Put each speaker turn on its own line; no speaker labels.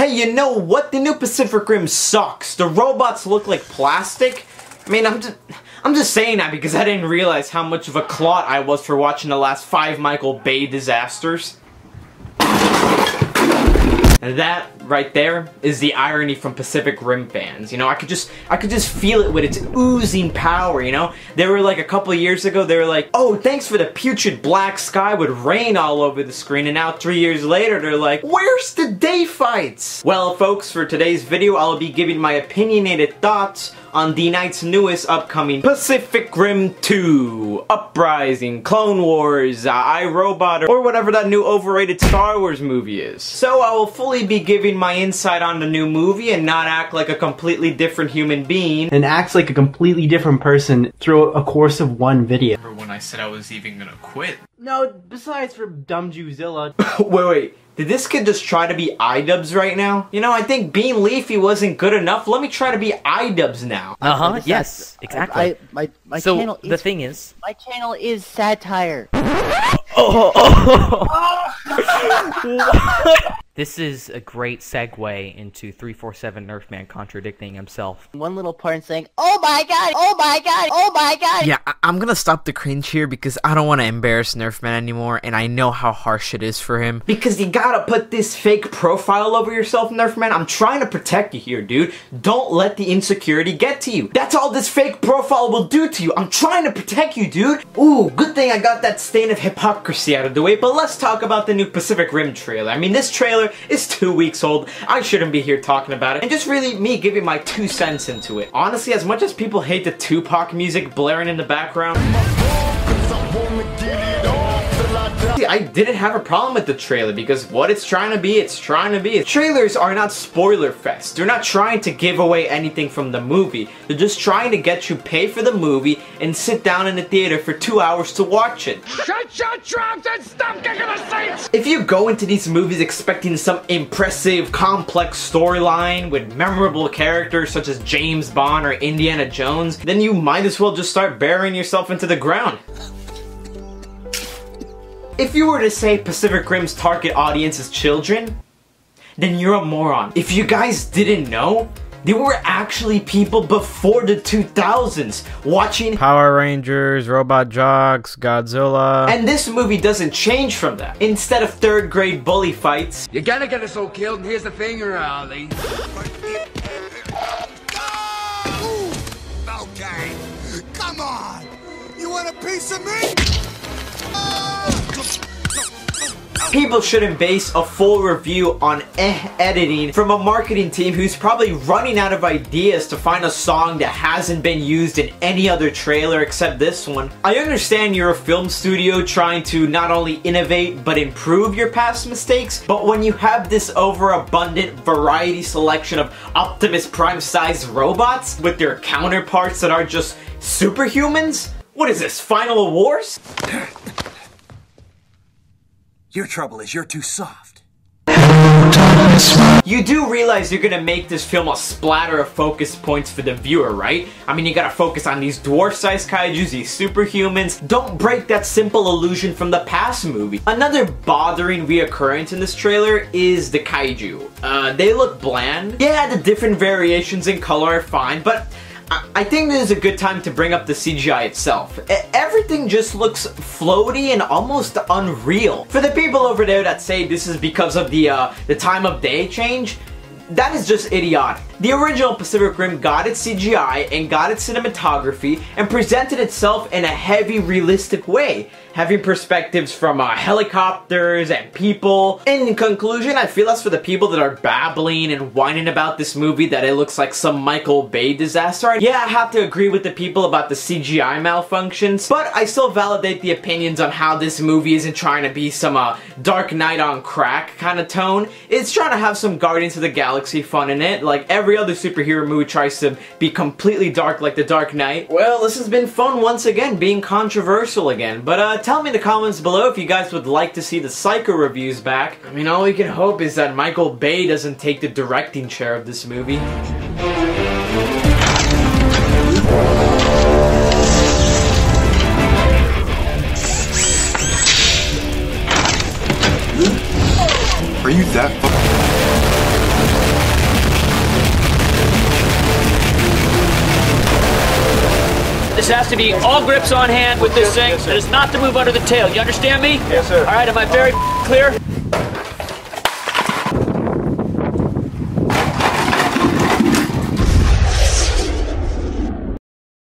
Hey, you know what? The new Pacific Rim sucks. The robots look like plastic. I mean, I'm just saying that because I didn't realize how much of a clot I was for watching the last 5 Michael Bay disasters. And that right there is the irony from Pacific Rim fans. You know, I could just feel it with its oozing power, you know? They were like, a couple of years ago, they were like, oh, thanks for the putrid black sky with rain all over the screen, and now 3 years later, they're like, where's the day fights? Well, folks, for today's video, I'll be giving my opinionated thoughts on D-Night's newest upcoming Pacific Rim 2, Uprising, Clone Wars, iRobot, or whatever that new overrated Star Wars movie is. So I will fully be giving my insight on the new movie and not act like a completely different human being.
And acts like a completely different person through a course of one video.
Remember when I said I was even gonna quit?
No, besides for Dumb Jewzilla.
Wait. Did this kid just try to be iDubbbz right now? You know, I think being Leafy wasn't good enough. Let me try to be iDubbbz now.
Yes, exactly.
My
so
channel is,
the thing is,
my channel is satire.
This is a great segue into 347 Nerfman contradicting himself.
One little part and saying, "Oh my god! Oh my god! Oh my god!"
Yeah, I'm gonna stop the cringe here because I don't want to embarrass Nerfman anymore, and I know how harsh it is for him.
Because you gotta put this fake profile over yourself, Nerfman. I'm trying to protect you here, dude. Don't let the insecurity get to you. That's all this fake profile will do to you. I'm trying to protect you, dude. Ooh, good thing I got that stain of hypocrisy out of the way, but let's talk about the new Pacific Rim trailer. I mean, this trailer is 2 weeks old. I shouldn't be here talking about it, and just really me giving my 2 cents into it. Honestly, as much as people hate the Tupac music blaring in the background, I didn't have a problem with the trailer because what it's trying to be, it's trying to be. Trailers are not spoiler fest. They're not trying to give away anything from the movie. They're just trying to get you pay for the movie and sit down in the theater for 2 hours to watch it.
Shut your traps and stop kicking the seats!
If you go into these movies expecting some impressive, complex storyline with memorable characters such as James Bond or Indiana Jones, then you might as well just start burying yourself into the ground. If you were to say Pacific Rim's target audience is children, then you're a moron. If you guys didn't know, there were actually people before the 2000s watching
Power Rangers, Robot Jocks, Godzilla.
And this movie doesn't change from that. Instead of 3rd grade bully fights,
You're gonna get us all killed, and here's the thing, Raleigh.
Okay, come on! You want a piece of me?
people shouldn't base a full review on editing from a marketing team who's probably running out of ideas to find a song that hasn't been used in any other trailer except this one. I understand you're a film studio trying to not only innovate but improve your past mistakes, but when you have this overabundant variety selection of Optimus Prime-sized robots with their counterparts that are just superhumans? What is this, Final Wars?
Your trouble is you're too soft.
You do realize you're gonna make this film a splatter of focus points for the viewer, right? I mean, you gotta focus on these dwarf-sized kaijus, these superhumans. Don't break that simple illusion from the past movie. Another bothering reoccurrence in this trailer is the kaiju. They look bland. Yeah, the different variations in color are fine, but I think this is a good time to bring up the CGI itself. Everything just looks floaty and almost unreal. For the people over there that say this is because of the time of day change, that is just idiotic. The original Pacific Rim got its CGI and got its cinematography and presented itself in a heavy, realistic way, having perspectives from helicopters and people. In conclusion, I feel that's for the people that are babbling and whining about this movie that it looks like some Michael Bay disaster. Yeah, I have to agree with the people about the CGI malfunctions, but I still validate the opinions on how this movie isn't trying to be some Dark Knight on crack kind of tone. It's trying to have some Guardians of the Galaxy fun in it, like every other superhero movie tries to be completely dark like the Dark Knight. Well, this has been fun once again, being controversial again, but tell me in the comments below if you guys would like to see the Psycho reviews back. I mean, all we can hope is that Michael Bay doesn't take the directing chair of this movie.
Are you that
This has to be all grips on hand with this thing. It is not to move under the tail. You understand me?
Yes, sir.
All right, am I very clear?